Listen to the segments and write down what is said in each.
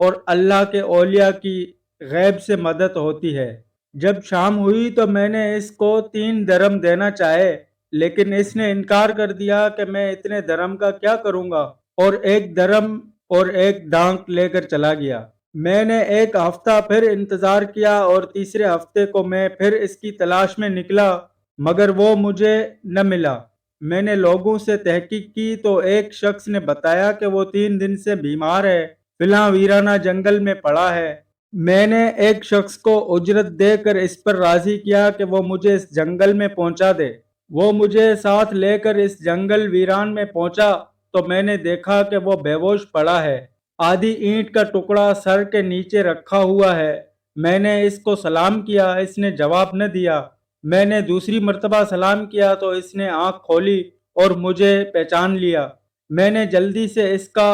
اور اللہ کے اولیاء کی غیب سے مدد ہوتی ہے۔ جب شام ہوئی تو میں نے اس کو 3 درم دینا چاہے، لیکن اس نے انکار کر دیا کہ میں اتنے درم کا کیا کروں گا، اور 1 درم اور 1 ڈانک لے کر چلا گیا۔ میں نے 1 ہفتہ پھر انتظار کیا اور تیسرے ہفتے کو میں پھر اس کی تلاش میں نکلا، مگر وہ مجھے نہ ملا۔ میں نے لوگوں سے تحقیق کی تو ایک شخص نے بتایا کہ وہ 3 دن سے بیمار ہے، فلاں ویرانہ جنگل میں پڑا ہے۔ میں نے ایک شخص کو اجرت دے کر اس پر راضی کیا کہ وہ مجھے اس جنگل میں پہنچا دے۔ وہ مجھے ساتھ لے کر اس جنگل ویران میں پہنچا تو میں نے دیکھا کہ وہ بے ہوش پڑا ہے، آدھی اینٹ کا ٹکڑا سر کے نیچے رکھا ہوا ہے۔ میں نے اس کو سلام کیا، اس نے جواب نہ دیا۔ میں نے دوسری مرتبہ سلام کیا تو اس نے آنکھ کھولی اور مجھے پہچان لیا۔ میں نے جلدی سے اس کا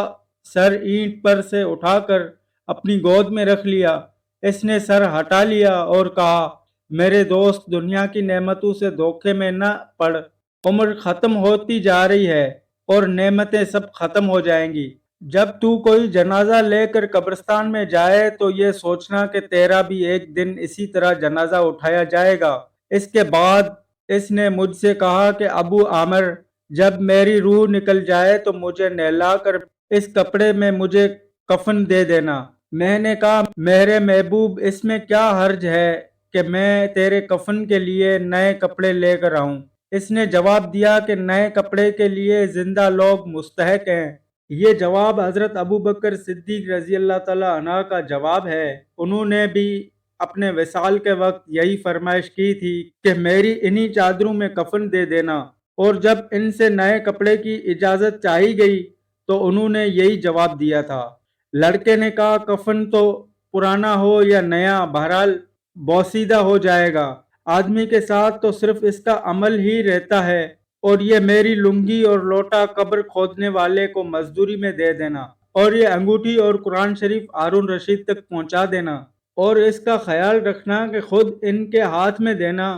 سر اینٹ پر سے اٹھا کر اپنی گود میں رکھ لیا۔ اس نے سر ہٹا لیا اور کہا، میرے دوست، دنیا کی نعمتوں سے دھوکے میں نہ پڑ۔ عمر ختم ہوتی جا رہی ہے اور نعمتیں سب ختم ہو جائیں گی۔ جب تو کوئی جنازہ لے کر قبرستان میں جائے تو یہ سوچنا کہ تیرا بھی ایک دن اسی طرح جنازہ اٹھایا جائے گا۔ اس کے بعد اس نے مجھ سے کہا کہ ابو عامر، جب میری روح نکل جائے تو مجھے نہلا کر اس کپڑے میں مجھے کفن دے دینا۔ میں نے کہا، میرے محبوب، اس میں کیا حرج ہے کہ میں تیرے کفن کے لیے نئے کپڑے لے کر آؤں؟ اس نے جواب دیا کہ نئے کپڑے کے لیے زندہ لوگ مستحق ہیں۔ یہ جواب حضرت ابوبکر صدیق رضی اللہ تعالیٰ عنہ کا جواب ہے۔ انہوں نے بھی اپنے وصال کے وقت یہی فرمائش کی تھی کہ میری انہی چادروں میں کفن دے دینا، اور جب ان سے نئے کپڑے کی اجازت چاہی گئی تو انہوں نے یہی جواب دیا تھا۔ لڑکے نے کہا، کفن تو پرانا ہو یا نیا، بہرحال بوسیدہ ہو جائے گا۔ آدمی کے ساتھ تو صرف اس کا عمل ہی رہتا ہے، اور یہ میری لنگی اور لوٹا قبر کھودنے والے کو مزدوری میں دے دینا، اور یہ انگوٹھی اور قرآن شریف ہارون رشید تک پہنچا دینا، اور اس کا خیال رکھنا کہ خود ان کے ہاتھ میں دینا،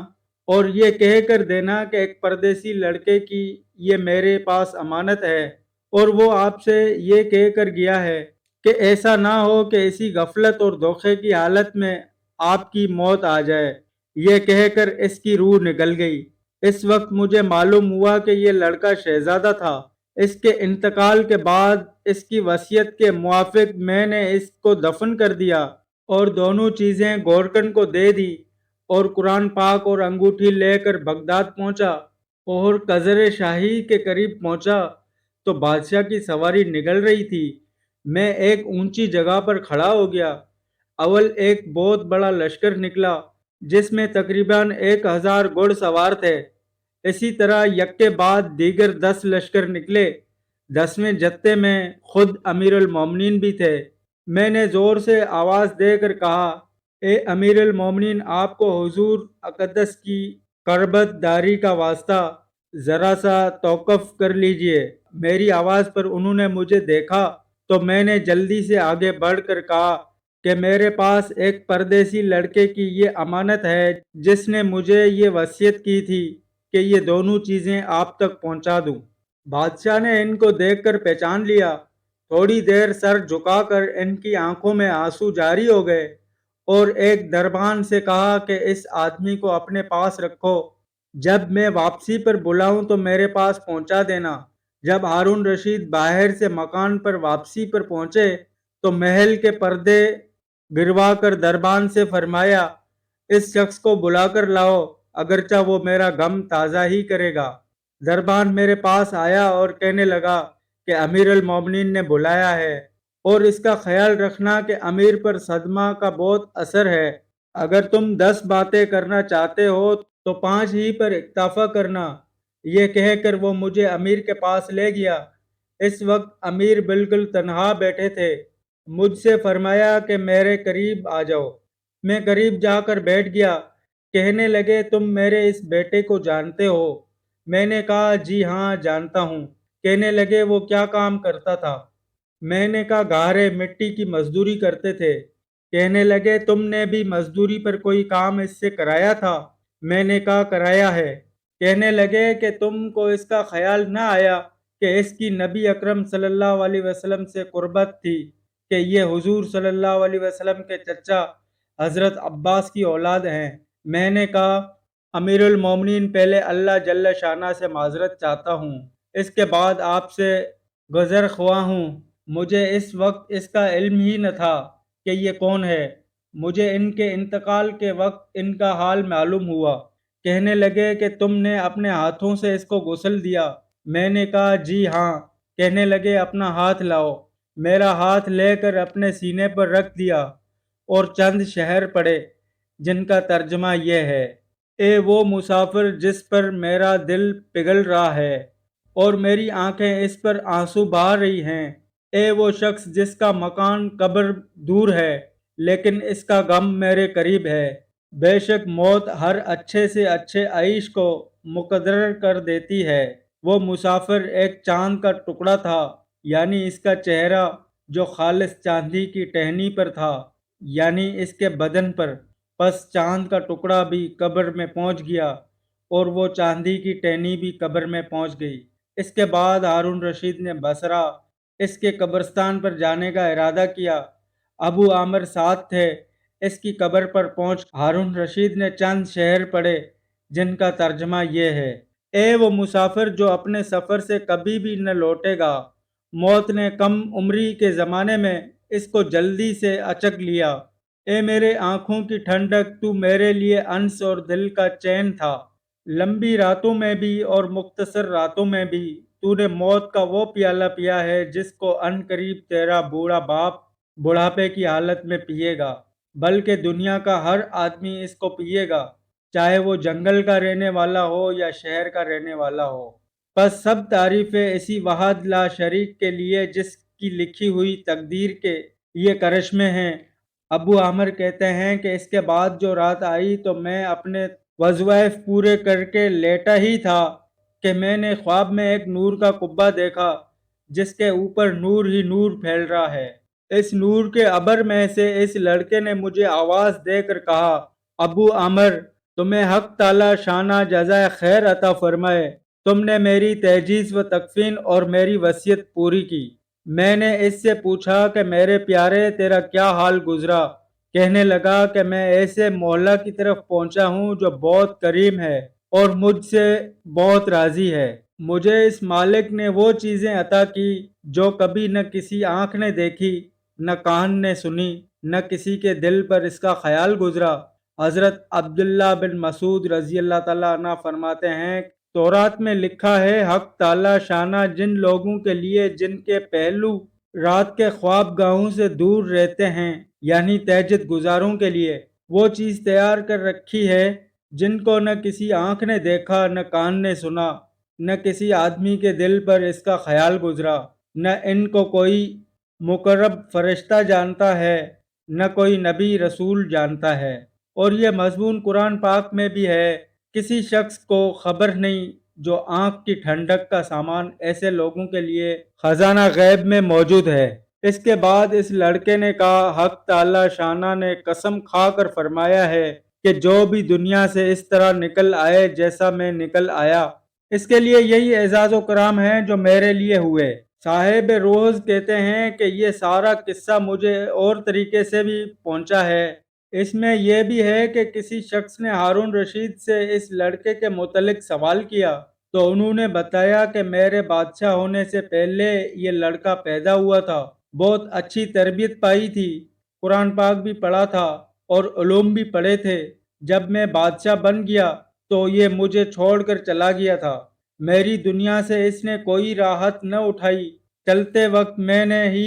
اور یہ کہہ کر دینا کہ ایک پردیسی لڑکے کی یہ میرے پاس امانت ہے، اور وہ آپ سے یہ کہہ کر گیا ہے کہ ایسا نہ ہو کہ اسی غفلت اور دھوکے کی حالت میں آپ کی موت آ جائے۔ یہ کہہ کر اس کی روح نکل گئی۔ اس وقت مجھے معلوم ہوا کہ یہ لڑکا شہزادہ تھا۔ اس کے انتقال کے بعد اس کی وصیت کے موافق میں نے اس کو دفن کر دیا اور دونوں چیزیں گورکن کو دے دی، اور قرآن پاک اور انگوٹھی لے کر بغداد پہنچا، اور قصر شاہی کے قریب پہنچا تو بادشاہ کی سواری نکل رہی تھی۔ میں ایک اونچی جگہ پر کھڑا ہو گیا۔ اول ایک بہت بڑا لشکر نکلا جس میں تقریباً 1000 گھڑ سوار تھے۔ اسی طرح یک کے بعد دیگر 10 لشکر نکلے۔ 10ویں جتے میں خود امیر المومنین بھی تھے۔ میں نے زور سے آواز دے کر کہا، اے امیر المومنین، آپ کو حضور اقدس کی قربت داری کا واسطہ، ذرا سا توقف کر لیجئے۔ میری آواز پر انہوں نے مجھے دیکھا تو میں نے جلدی سے آگے بڑھ کر کہا کہ میرے پاس ایک پردیسی لڑکے کی یہ امانت ہے جس نے مجھے یہ وصیت کی تھی کہ یہ دونوں چیزیں آپ تک پہنچا دوں۔ بادشاہ نے ان کو دیکھ کر پہچان لیا۔ تھوڑی دیر سر جھکا کر ان کی آنکھوں میں آنسو جاری ہو گئے، اور ایک دربان سے کہا کہ اس آدمی کو اپنے پاس رکھو، جب میں واپسی پر بلاؤں تو میرے پاس پہنچا دینا۔ جب ہارون رشید باہر سے مکان پر واپسی پر پہنچے تو محل کے پردے گروا کر دربان سے فرمایا، اس شخص کو بلا کر لاؤ، اگرچہ وہ میرا غم تازہ ہی کرے گا۔ دربان میرے پاس آیا اور کہنے لگا کہ امیر المومنین نے بلایا ہے، اور اس کا خیال رکھنا کہ امیر پر صدمہ کا بہت اثر ہے۔ اگر تم 10 باتیں کرنا چاہتے ہو تو 5 ہی پر اکتفا کرنا۔ یہ کہہ کر وہ مجھے امیر کے پاس لے گیا۔ اس وقت امیر بالکل تنہا بیٹھے تھے۔ مجھ سے فرمایا کہ میرے قریب آ جاؤ۔ میں قریب جا کر بیٹھ گیا۔ کہنے لگے، تم میرے اس بیٹے کو جانتے ہو؟ میں نے کہا، جی ہاں جانتا ہوں۔ کہنے لگے، وہ کیا کام کرتا تھا؟ میں نے کہا، گارے مٹی کی مزدوری کرتے تھے۔ کہنے لگے، تم نے بھی مزدوری پر کوئی کام اس سے کرایا تھا؟ میں نے کہا، کرایا ہے۔ کہنے لگے کہ تم کو اس کا خیال نہ آیا کہ اس کی نبی اکرم صلی اللہ علیہ وسلم سے قربت تھی؟ کہ یہ حضور صلی اللہ علیہ وسلم کے چچا حضرت عباس کی اولاد ہیں۔ میں نے کہا امیر المومنین، پہلے اللہ جل شانہ سے معذرت چاہتا ہوں، اس کے بعد آپ سے گزر خواہ ہوں۔ مجھے اس وقت اس کا علم ہی نہ تھا کہ یہ کون ہے۔ مجھے ان کے انتقال کے وقت ان کا حال معلوم ہوا۔ کہنے لگے کہ تم نے اپنے ہاتھوں سے اس کو غسل دیا؟ میں نے کہا جی ہاں۔ کہنے لگے اپنا ہاتھ لاؤ۔ میرا ہاتھ لے کر اپنے سینے پر رکھ دیا اور چند شعر پڑھے جن کا ترجمہ یہ ہے: اے وہ مسافر جس پر میرا دل پگھل رہا ہے اور میری آنکھیں اس پر آنسو بہا رہی ہیں، اے وہ شخص جس کا مکان قبر دور ہے لیکن اس کا غم میرے قریب ہے۔ بے شک موت ہر اچھے سے اچھے عیش کو مقرر کر دیتی ہے۔ وہ مسافر ایک چاند کا ٹکڑا تھا، یعنی اس کا چہرہ جو خالص چاندی کی ٹہنی پر تھا، یعنی اس کے بدن پر۔ پس چاند کا ٹکڑا بھی قبر میں پہنچ گیا اور وہ چاندی کی ٹہنی بھی قبر میں پہنچ گئی۔ اس کے بعد ہارون رشید نے بصرہ اس کے قبرستان پر جانے کا ارادہ کیا۔ ابو عامر ساتھ تھے۔ اس کی قبر پر پہنچ ہارون رشید نے چند شعر پڑھے جن کا ترجمہ یہ ہے: اے وہ مسافر جو اپنے سفر سے کبھی بھی نہ لوٹے گا، موت نے کم عمری کے زمانے میں اس کو جلدی سے اچک لیا۔ اے میرے آنکھوں کی ٹھنڈک، تو میرے لیے انس اور دل کا چین تھا۔ لمبی راتوں میں بھی اور مختصر راتوں میں بھی تو نے موت کا وہ پیالہ پیا ہے جس کو ان قریب تیرا بوڑھا باپ بڑھاپے کی حالت میں پیے گا، بلکہ دنیا کا ہر آدمی اس کو پیے گا، چاہے وہ جنگل کا رہنے والا ہو یا شہر کا رہنے والا ہو۔ پس سب تعریفیں اسی واحد لا شریک کے لیے جس کی لکھی ہوئی تقدیر کے یہ کرشمے ہیں۔ ابو عامر کہتے ہیں کہ اس کے بعد جو رات آئی تو میں اپنے وظائف پورے کر کے لیٹا ہی تھا کہ میں نے خواب میں ایک نور کا قبہ دیکھا جس کے اوپر نور ہی نور پھیل رہا ہے۔ اس نور کے ابر میں سے اس لڑکے نے مجھے آواز دے کر کہا: ابو عامر، تمہیں حق تعالی شانہ جزائے خیر عطا فرمائے، تم نے میری تجہیز و تکفین اور میری وصیت پوری کی۔ میں نے اس سے پوچھا کہ میرے پیارے تیرا کیا حال گزرا؟ کہنے لگا کہ میں ایسے مولا کی طرف پہنچا ہوں جو بہت کریم ہے اور مجھ سے بہت راضی ہے۔ مجھے اس مالک نے وہ چیزیں عطا کی جو کبھی نہ کسی آنکھ نے دیکھی، نہ کان نے سنی، نہ کسی کے دل پر اس کا خیال گزرا۔ حضرت عبداللہ بن مسعود رضی اللہ تعالیٰ عنہ فرماتے ہیں، تورات میں لکھا ہے حق تعالی شانہ جن لوگوں کے لیے جن کے پہلو رات کے خواب گاہوں سے دور رہتے ہیں، یعنی تہجد گزاروں کے لیے وہ چیز تیار کر رکھی ہے جن کو نہ کسی آنکھ نے دیکھا، نہ کان نے سنا، نہ کسی آدمی کے دل پر اس کا خیال گزرا، نہ ان کو کوئی مقرب فرشتہ جانتا ہے، نہ کوئی نبی رسول جانتا ہے۔ اور یہ مضمون قرآن پاک میں بھی ہے: کسی شخص کو خبر نہیں جو آنکھ کی ٹھنڈک کا سامان ایسے لوگوں کے لیے خزانہ غیب میں موجود ہے۔ اس کے بعد اس لڑکے نے کہا: حق تعالی شانہ نے قسم کھا کر فرمایا ہے کہ جو بھی دنیا سے اس طرح نکل آئے جیسا میں نکل آیا، اس کے لیے یہی اعزاز و کرام ہے جو میرے لیے ہوئے۔ صاحب روز کہتے ہیں کہ یہ سارا قصہ مجھے اور طریقے سے بھی پہنچا ہے۔ اس میں یہ بھی ہے کہ کسی شخص نے ہارون رشید سے اس لڑکے کے متعلق سوال کیا تو انہوں نے بتایا کہ میرے بادشاہ ہونے سے پہلے یہ لڑکا پیدا ہوا تھا، بہت اچھی تربیت پائی تھی، قرآن پاک بھی پڑھا تھا اور علوم بھی پڑھے تھے۔ جب میں بادشاہ بن گیا تو یہ مجھے چھوڑ کر چلا گیا تھا، میری دنیا سے اس نے کوئی راحت نہ اٹھائی۔ چلتے وقت میں نے ہی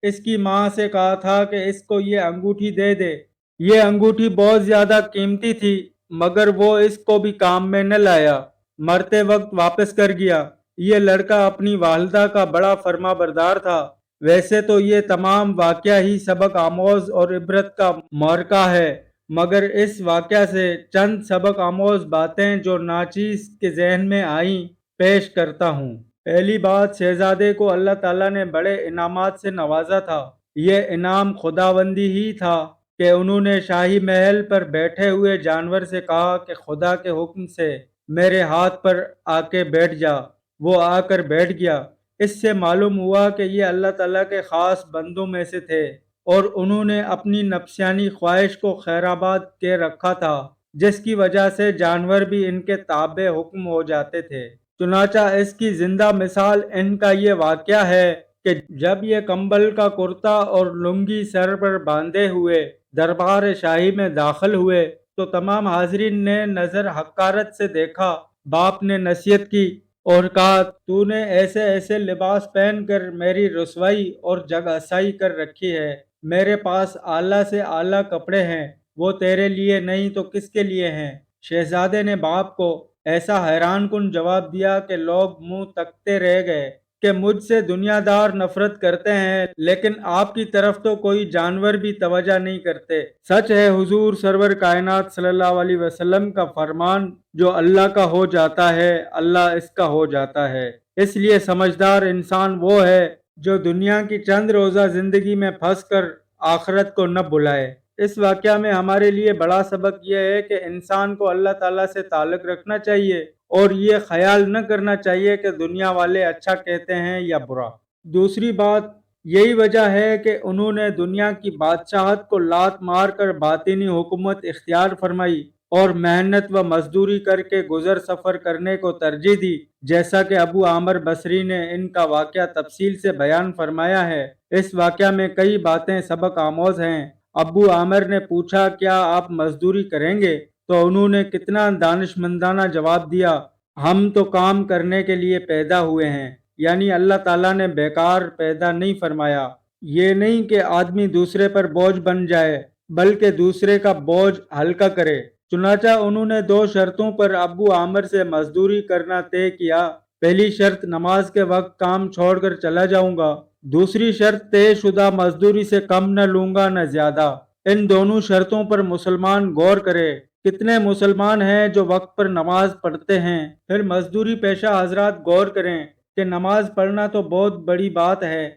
اس کی ماں سے کہا تھا کہ اس کو یہ انگوٹھی دے دے۔ یہ انگوٹھی بہت زیادہ قیمتی تھی مگر وہ اس کو بھی کام میں نہ لایا، مرتے وقت واپس کر گیا۔ یہ لڑکا اپنی والدہ کا بڑا فرما بردار تھا۔ ویسے تو یہ تمام واقعہ ہی سبق آموز اور عبرت کا مرکہ ہے، مگر اس واقعہ سے چند سبق آموز باتیں جو ناچیز کے ذہن میں آئیں پیش کرتا ہوں۔ پہلی بات، شہزادے کو اللہ تعالیٰ نے بڑے انعامات سے نوازا تھا۔ یہ انعام خداوندی ہی تھا کہ انہوں نے شاہی محل پر بیٹھے ہوئے جانور سے کہا کہ خدا کے حکم سے میرے ہاتھ پر آ کے بیٹھ جا۔ وہ آ کر بیٹھ گیا۔ اس سے معلوم ہوا کہ یہ اللہ تعالیٰ کے خاص بندوں میں سے تھے اور انہوں نے اپنی نفسانی خواہش کو خیرآباد کے رکھا تھا، جس کی وجہ سے جانور بھی ان کے تابع حکم ہو جاتے تھے۔ چنانچہ اس کی زندہ مثال ان کا یہ واقعہ ہے کہ جب یہ کمبل کا کرتا اور لنگی سر پر باندھے ہوئے دربار شاہی میں داخل ہوئے تو تمام حاضرین نے نظر حقارت سے دیکھا۔ باپ نے نصیحت کی اور کہا، تو نے ایسے ایسے لباس پہن کر میری رسوائی اور جگ ہنسائی کر رکھی ہے۔ میرے پاس اعلیٰ سے اعلیٰ کپڑے ہیں، وہ تیرے لیے نہیں تو کس کے لیے ہیں؟ شہزادے نے باپ کو ایسا حیران کن جواب دیا کہ لوگ منہ تکتے رہ گئے کہ مجھ سے دنیا دار نفرت کرتے ہیں، لیکن آپ کی طرف تو کوئی جانور بھی توجہ نہیں کرتے۔ سچ ہے حضور سرور کائنات صلی اللہ علیہ وسلم کا فرمان، جو اللہ کا ہو جاتا ہے اللہ اس کا ہو جاتا ہے۔ اس لیے سمجھدار انسان وہ ہے جو دنیا کی چند روزہ زندگی میں پھنس کر آخرت کو نہ بلائے۔ اس واقعہ میں ہمارے لیے بڑا سبق یہ ہے کہ انسان کو اللہ تعالیٰ سے تعلق رکھنا چاہیے اور یہ خیال نہ کرنا چاہیے کہ دنیا والے اچھا کہتے ہیں یا برا۔ دوسری بات یہی وجہ ہے کہ انہوں نے دنیا کی بادشاہت کو لات مار کر باطنی حکومت اختیار فرمائی اور محنت و مزدوری کر کے گزر سفر کرنے کو ترجیح دی، جیسا کہ ابو عامر بصری نے ان کا واقعہ تفصیل سے بیان فرمایا ہے۔ اس واقعہ میں کئی باتیں سبق آموز ہیں۔ ابو عامر نے پوچھا، کیا آپ مزدوری کریں گے؟ تو انہوں نے کتنا دانشمندانہ جواب دیا، ہم تو کام کرنے کے لیے پیدا ہوئے ہیں۔ یعنی اللہ تعالیٰ نے بیکار پیدا نہیں فرمایا۔ یہ نہیں کہ آدمی دوسرے پر بوجھ بن جائے، بلکہ دوسرے کا بوجھ ہلکا کرے۔ چنانچہ انہوں نے 2 شرطوں پر ابو عامر سے مزدوری کرنا طے کیا۔ پہلی شرط، نماز کے وقت کام چھوڑ کر چلا جاؤں گا۔ دوسری شرط، طے شدہ مزدوری سے کم نہ لوں گا نہ زیادہ۔ ان دونوں شرطوں پر مسلمان غور کرے۔ کتنے مسلمان ہیں جو وقت پر نماز پڑھتے ہیں؟ پھر مزدوری پیشہ حضرات غور کریں کہ نماز پڑھنا تو بہت بڑی بات ہے،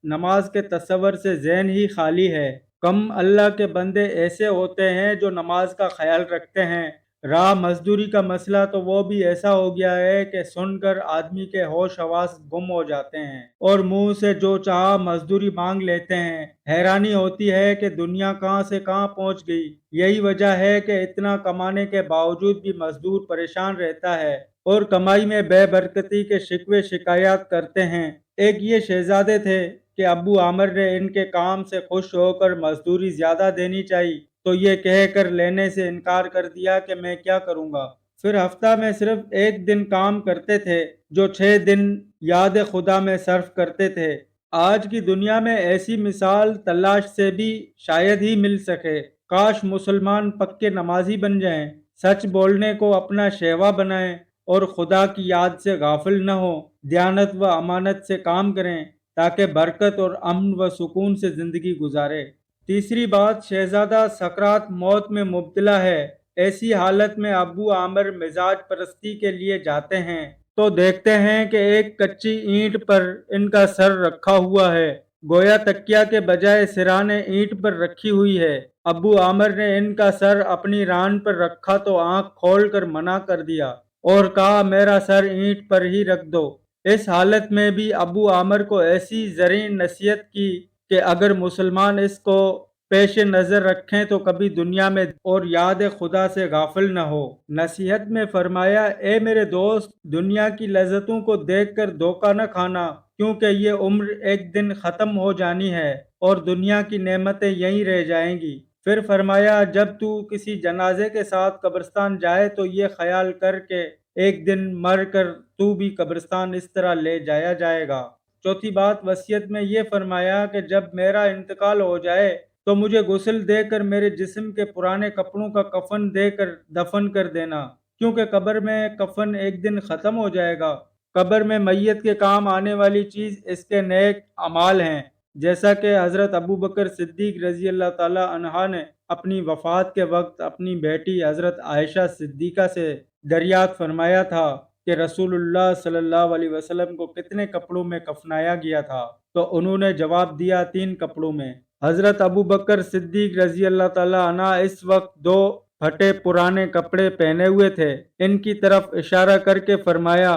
نماز کے تصور سے ذہن ہی خالی ہے۔ کم اللہ کے بندے ایسے ہوتے ہیں جو نماز کا خیال رکھتے ہیں۔ راہ مزدوری کا مسئلہ تو وہ بھی ایسا ہو گیا ہے کہ سن کر آدمی کے ہوش حواس گم ہو جاتے ہیں اور منہ سے جو چاہا مزدوری مانگ لیتے ہیں۔ حیرانی ہوتی ہے کہ دنیا کہاں سے کہاں پہنچ گئی۔ یہی وجہ ہے کہ اتنا کمانے کے باوجود بھی مزدور پریشان رہتا ہے اور کمائی میں بے برکتی کے شکوے شکایات کرتے ہیں۔ ایک یہ شہزادے تھے کہ ابو عامر نے ان کے کام سے خوش ہو کر مزدوری زیادہ دینی چاہیے تو یہ کہہ کر لینے سے انکار کر دیا کہ میں کیا کروں گا۔ پھر ہفتہ میں صرف 1 دن کام کرتے تھے، جو 6 دن یاد خدا میں صرف کرتے تھے۔ آج کی دنیا میں ایسی مثال تلاش سے بھی شاید ہی مل سکے۔ کاش مسلمان پکے نمازی بن جائیں، سچ بولنے کو اپنا شیوا بنائیں اور خدا کی یاد سے غافل نہ ہوں، دیانت و امانت سے کام کریں تاکہ برکت اور امن و سکون سے زندگی گزارے۔ تیسری بات، شہزادہ سکرات موت میں مبتلا ہے۔ ایسی حالت میں ابو عامر مزاج پرستی کے لیے جاتے ہیں تو دیکھتے ہیں کہ ایک کچی اینٹ پر ان کا سر رکھا ہوا ہے، گویا تکیہ کے بجائے سرانے اینٹ پر رکھی ہوئی ہے۔ ابو عامر نے ان کا سر اپنی ران پر رکھا تو آنکھ کھول کر منع کر دیا اور کہا، میرا سر اینٹ پر ہی رکھ دو۔ اس حالت میں بھی ابو عامر کو ایسی زرعی نصیحت کی کہ اگر مسلمان اس کو پیش نظر رکھیں تو کبھی دنیا میں اور یاد خدا سے غافل نہ ہو۔ نصیحت میں فرمایا، اے میرے دوست، دنیا کی لذتوں کو دیکھ کر دھوکہ نہ کھانا، کیونکہ یہ عمر ایک دن ختم ہو جانی ہے اور دنیا کی نعمتیں یہیں رہ جائیں گی۔ پھر فرمایا، جب تو کسی جنازے کے ساتھ قبرستان جائے تو یہ خیال کر کہ ایک دن مر کر تو بھی قبرستان اس طرح لے جایا جائے گا۔ چوتھی بات، وصیت میں یہ فرمایا کہ جب میرا انتقال ہو جائے تو مجھے غسل دے کر میرے جسم کے پرانے کپڑوں کا کفن دے کر دفن کر دینا، کیونکہ قبر میں کفن ایک دن ختم ہو جائے گا۔ قبر میں میت کے کام آنے والی چیز اس کے نیک اعمال ہیں، جیسا کہ حضرت ابوبکر صدیق رضی اللہ تعالی عنہ نے اپنی وفات کے وقت اپنی بیٹی حضرت عائشہ صدیقہ سے دریافت فرمایا تھا کہ رسول اللہ صلی اللہ علیہ وسلم کو کتنے کپڑوں میں کفنایا گیا تھا، تو انہوں نے جواب دیا 3 کپڑوں میں۔ حضرت ابوبکر صدیق رضی اللہ تعالی عنہ اس وقت 2 پھٹے پرانے کپڑے پہنے ہوئے تھے۔ ان کی طرف اشارہ کر کے فرمایا،